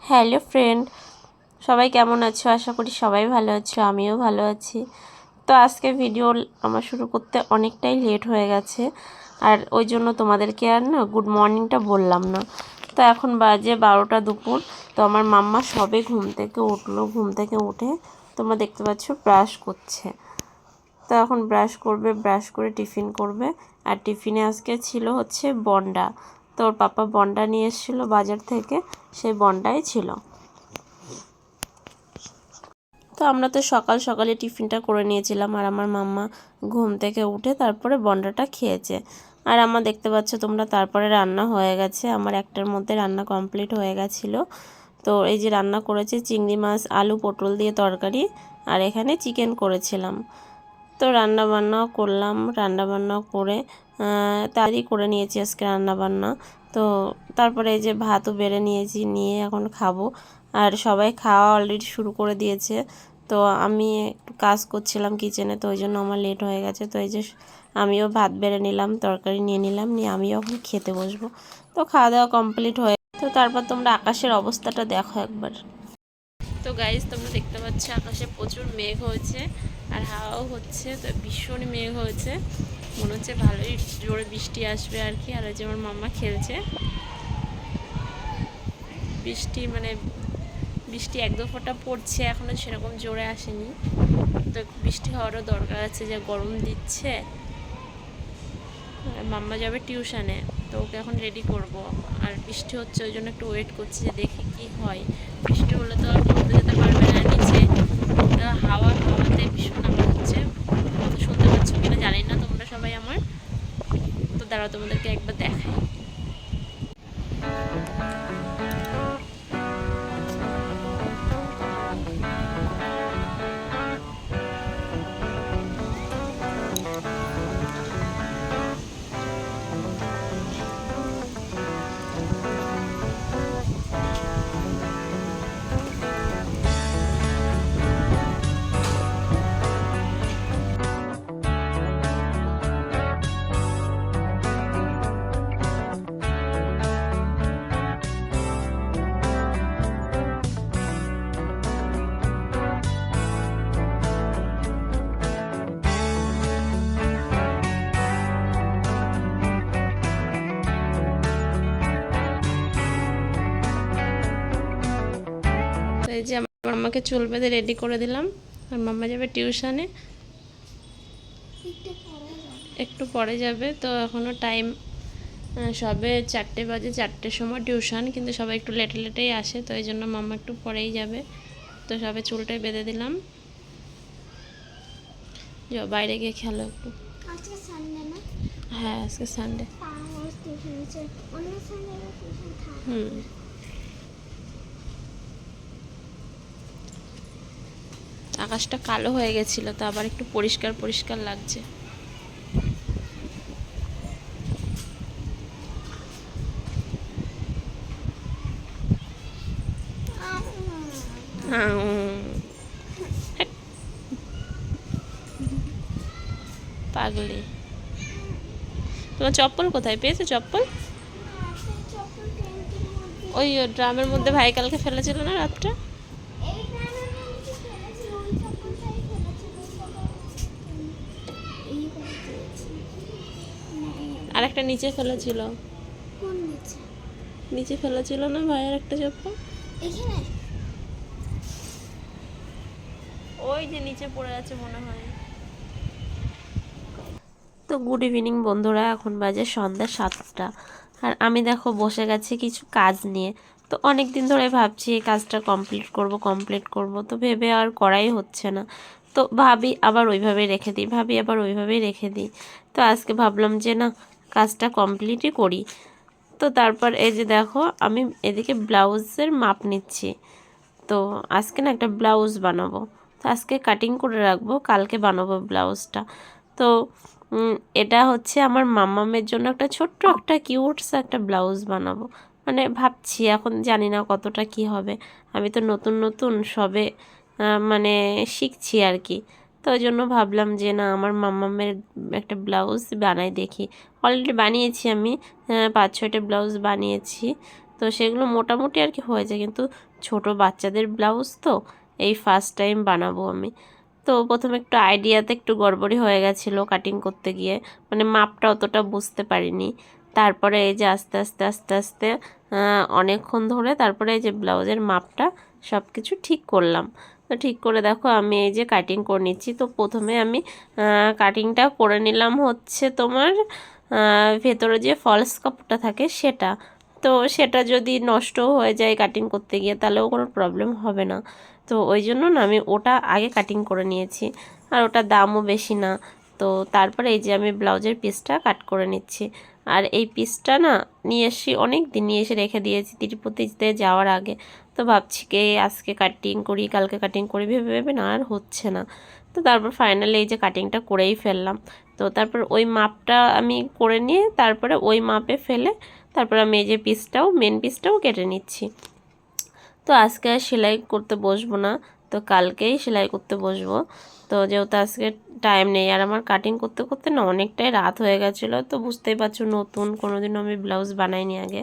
Hello friend, সবাই কেমন আছো? আশা করি সবাই ভালো আছো, আমিও ভালো আছি। তো আজকে ভিডিও আমার শুরু করতে অনেকটাই লেট হয়ে গেছে, আর ওই জন্য তোমাদেরকে আর না গুড মর্নিংটা বললাম না। তো এখন বাজে 12টা দুপুর। তো আমার মাম্মা সবে ঘুম থেকে উঠলো। ঘুম থেকে উঠে তোমরা দেখতে পাচ্ছ ব্রাশ করছে। তো এখন ব্রাশ করবে, ব্রাশ করে টিফিন করবে। আর টিফিনে আজকে ছিল হচ্ছে বন্ডা। তো ওর পাপা বন্ডা নিয়ে এসেছিলো বাজার থেকে, সেই বন্ডাই ছিল। তো আমরা তো সকাল সকালে টিফিনটা করে নিয়েছিলাম, আর আমার মাম্মা ঘুম থেকে উঠে তারপরে বন্ডাটা খেয়েছে। আর আমার দেখতে পাচ্ছ তোমরা তারপরে রান্না হয়ে গেছে, আমার একটার মধ্যে রান্না কমপ্লিট হয়ে গেছিলো। তো এই যে রান্না করেছে চিংড়ি মাছ, আলু পটল দিয়ে তরকারি, আর এখানে চিকেন করেছিলাম। তো রান্নাবান্নাও করলাম, রান্নাবান্নাও করে তাড়াতাড়ি করে নিয়েছি আজকে রান্নাবান্না। তো তারপরে এই যে ভাতও বেড়ে নিয়েছি, নিয়ে এখন খাবো। আর সবাই খাওয়া অলরেডি শুরু করে দিয়েছে। তো আমি একটু কাজ করছিলাম কিচেনে, তো ওই জন্য আমার লেট হয়ে গেছে। তো এই যে আমিও ভাত বেড়ে নিলাম, তরকারি নিয়ে নিলাম, নিয়ে আমিও এখন খেতে বসবো। তো খাওয়া দাওয়া কমপ্লিট হয়ে, তো তারপর তোমরা আকাশের অবস্থাটা দেখো একবার। তো গাইজ তোমরা দেখতে পাচ্ছ আকাশে প্রচুর মেঘ হয়েছে, আর হাওয়াও হচ্ছে। তো ভীষণ মেঘ হয়েছে, মনে হচ্ছে ভালোই জোরে বৃষ্টি আসবে আর কি। আর ওই যে আমার মাম্মা খেলছে। বৃষ্টি মানে বৃষ্টি এক দু ফোঁটা পড়ছে, এখনও সেরকম জোরে আসেনি। তো বৃষ্টি হওয়ারও দরকার আছে, যে গরম দিচ্ছে। মাম্মা যাবে টিউশনে, তো ওকে এখন রেডি করব। আর বৃষ্টি হচ্ছে ওই জন্য একটু ওয়েট করছি, যে দেখি কি হয়। বৃষ্টি হলে তো আর পড়তে যেতে পারবে না নিচে। হাওয়াতে ভীষণ আওয়াজ হচ্ছে, কত শুনতে পাচ্ছ কিনা জানি না তোমরা সবাই আমার। তো দাঁড়াও তোমাদেরকে একবার দেখাই। এই যে আমার মাম্মাকে চুল বেঁধে রেডি করে দিলাম, আর মাম্মা যাবে টিউশনে, একটু পরে যাবে। তো এখনও টাইম সবে 4টে বাজে, 4টের সময় টিউশন, কিন্তু সবাই একটু লেটে লেটেই আসে, তো এই জন্য মাম্মা একটু পরেই যাবে। তো সবে চুলটাই বেঁধে দিলাম। যাও বাইরে গিয়ে খেলো একটু। হ্যাঁ আজকে সানডে। হুম, আকাশটা কালো হয়ে গেছিলো, তো আবার একটু পরিষ্কার পরিষ্কার লাগছে। পাগলি, তোমার চপ্পল কোথায় পেয়েছো? চপ্পল ওই ড্রামের মধ্যে ভাই কালকে ফেলেছিল না রাতটা। আর একটা নিচে ফেলেছিল, নিচে ফেলেছিল না ভাইয়ের একটা চপ্পল, ওই যে নিচে পড়ে আছে মনে হয়। তো গুড ইভিনিং বন্ধুরা, এখন বাজে সন্ধ্যা 7টা। আর আমি দেখো বসে গেছি কিছু কাজ নিয়ে। তো অনেক দিন ধরে ভাবছি এই কাজটা কমপ্লিট করব, তো ভেবে আর করাই হচ্ছে না। তো ভাবি আবার ওইভাবেই রেখে দিই, ভাবি আবার ওইভাবেই রেখে দিই। তো আজকে ভাবলাম যে না, কাজটা কমপ্লিটই করি। তো তারপর এই যে দেখো আমি এদিকে ব্লাউজের মাপ নিচ্ছি। তো আজকে না একটা ব্লাউজ বানাবো, তো আজকে কাটিং করে রাখবো, কালকে বানাবো ব্লাউজটা। তো এটা হচ্ছে আমার মাম্মামের জন্য একটা ছোট্ট একটা কিউটস একটা ব্লাউজ বানাবো। মানে ভাবছি, এখন জানি না কতটা কি হবে। আমি তো নতুন নতুন সবে মানে শিখছি আর কি। তো ওই জন্য ভাবলাম যে না, আমার মাম্মামের একটা ব্লাউজ বানাই দেখি। অলরেডি বানিয়েছি আমি 5-6টা ব্লাউজ বানিয়েছি। তো সেগুলো মোটামুটি আর কি হয়েছে, কিন্তু ছোট বাচ্চাদের ব্লাউজ তো এই ফার্স্ট টাইম বানাবো আমি। তো প্রথমে একটু আইডিয়াতে একটু গড়বড়ি হয়ে গেছিলো কাটিং করতে গিয়ে, মানে মাপটা অতটা বুঝতে পারিনি। তারপরে এই যে আস্তে আস্তে আস্তে আস্তে অনেকক্ষণ ধরে তারপরে এই যে ব্লাউজের মাপটা সব কিছু ঠিক করলাম। তো ঠিক করে দেখো আমি এই যে কাটিং করে নিচ্ছি। তো প্রথমে আমি কাটিংটা করে নিলাম হচ্ছে তোমার ভেতরে যে ফলস কাপড়টা থাকে সেটা। তো সেটা যদি নষ্ট হয়ে যায় কাটিং করতে গিয়ে তাহলেও কোনো প্রবলেম হবে না। তো ওই জন্য না আমি ওটা আগে কাটিং করে নিয়েছি, আর ওটার দামও বেশি না। তো তারপরে এই যে আমি ব্লাউজের পিসটা কাট করে নিচ্ছি। আর এই পিসটা না নিয়ে এসে অনেক দিন নিয়ে এসে রেখে দিয়েছি তিরুপতিতে যাওয়ার আগে। তো ভাবছি কে আজকে কাটিং করি কালকে কাটিং করি ভেবে ভেবে না আর হচ্ছে না। তো তারপর ফাইনালি এই যে কাটিংটা করেই ফেললাম। তো তারপর ওই মাপটা আমি করে নিয়ে তারপরে ওই মাপে ফেলে তারপর আমি এই যে পিসটাও মেন পিসটাও কেটে নিচ্ছি। তো আজকে আর সেলাই করতে বসবো না, তো কালকেই সেলাই করতে বসবো। তো যেহেতু আজকে টাইম নেই, আর আমার কাটিং করতে করতে না অনেকটাই রাত হয়ে গেছিলো। তো বুঝতেই পারছো নতুন কোনোদিনও আমি ব্লাউজ বানাইনি আগে,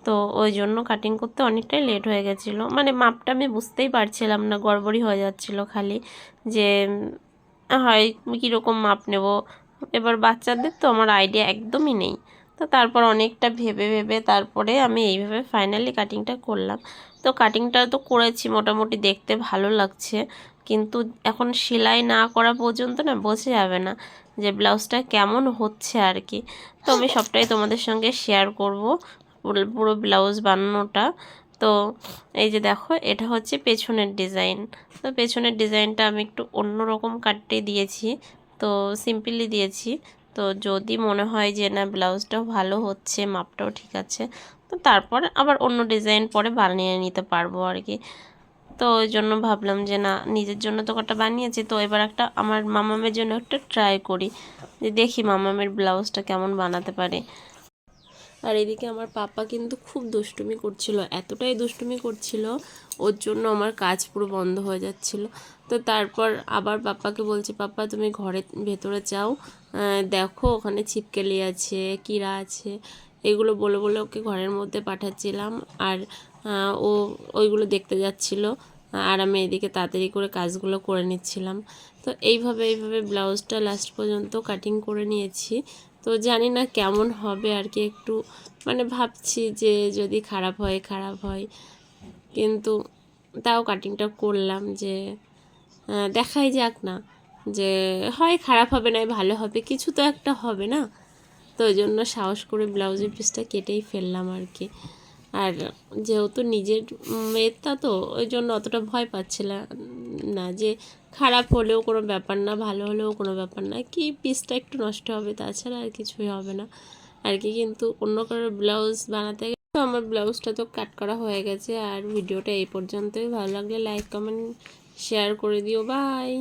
তো ওই জন্য কাটিং করতে অনেকটাই লেট হয়ে গেছিলো। মানে মাপটা আমি বুঝতেই পারছিলাম না, গড়বড়ি হয়ে যাচ্ছিলো খালি যে হয় কীরকম মাপ নেব। এবার বাচ্চাদের তো আমার আইডিয়া একদমই নেই। তো তারপর অনেকটা ভেবে ভেবে তারপরে আমি এইভাবে ফাইনালি কাটিংটা করলাম। তো কাটিংটা তো করেছি, মোটামুটি দেখতে ভালো লাগছে, কিন্তু এখন সেলাই না করা পর্যন্ত না বোঝা যাবে না যে ব্লাউজটা কেমন হচ্ছে আর কি। তো আমি সবটাই তোমাদের সঙ্গে শেয়ার করব, পুরো ব্লাউজ বানানোটা। তো এই যে দেখো এটা হচ্ছে পেছনের ডিজাইন। তো পেছনের ডিজাইনটা আমি একটু অন্যরকম কাটতে দিয়েছি, তো সিম্পলি দিয়েছি। তো যদি মনে হয় যে না ব্লাউজটাও ভালো হচ্ছে, মাপটাও ঠিক আছে, তো তারপর আবার অন্য ডিজাইন পরে বানিয়ে নিতে পারবো আর কি। তো ওই জন্য ভাবলাম যে না নিজের জন্য তো কটা বানিয়েছি, তো এবার একটা আমার মামামের জন্য একটা ট্রাই করি, যে দেখি মামামের ব্লাউজটা কেমন বানাতে পারে। আর এদিকে আমার পাপা কিন্তু খুব দুষ্টুমি করছিল, এতটাই দুষ্টুমি করছিল ওর জন্য আমার কাজ পুরো বন্ধ হয়ে যাচ্ছিল। তো তারপর আবার পাপাকে বলছি, পাপা তুমি ঘরের ভেতরে যাও, দেখো ওখানে ছিপকেলি আছে, কিরা আছে, এগুলো বলে বলে ওকে ঘরের মধ্যে পাঠাচ্ছিলাম। আর ও ওইগুলো দেখতে যাচ্ছিল, আর আমি এদিকে তাড়াতাড়ি করে কাজগুলো করে নিচ্ছিলাম। তো এইভাবে ব্লাউজটা লাস্ট পর্যন্ত কাটিং করে নিয়েছি। তো জানি না কেমন হবে আর কি, একটু মানে ভাবছি যে যদি খারাপ হয়, কিন্তু তাও কাটিংটা করলাম যে দেখাই যাক না, যে হয় খারাপ হবে না ভালো হবে, কিছু তো একটা হবে না। তো ওই জন্য সাহস করে ব্লাউজের পিসটা কেটেই ফেললাম আর কি। আর যেহেতু নিজের মেয়েটা তো ওই জন্য অতটা ভয় পাচ্ছিলাম না যে খারাপ হলেও কোনো ব্যাপার না, ভালো হলেও কোনো ব্যাপার না, কি পিসটা একটু নষ্ট হবে, তাছাড়া আর কিছুই হবে না আর কি। কিন্তু অন্য কারোর ব্লাউজ বানাতে গেলে তো আমার ব্লাউজটা তো কাট করা হয়ে গেছে। আর ভিডিওটা এই পর্যন্তই, ভালো লাগলে লাইক কমেন্ট শেয়ার করে দিও, বাই।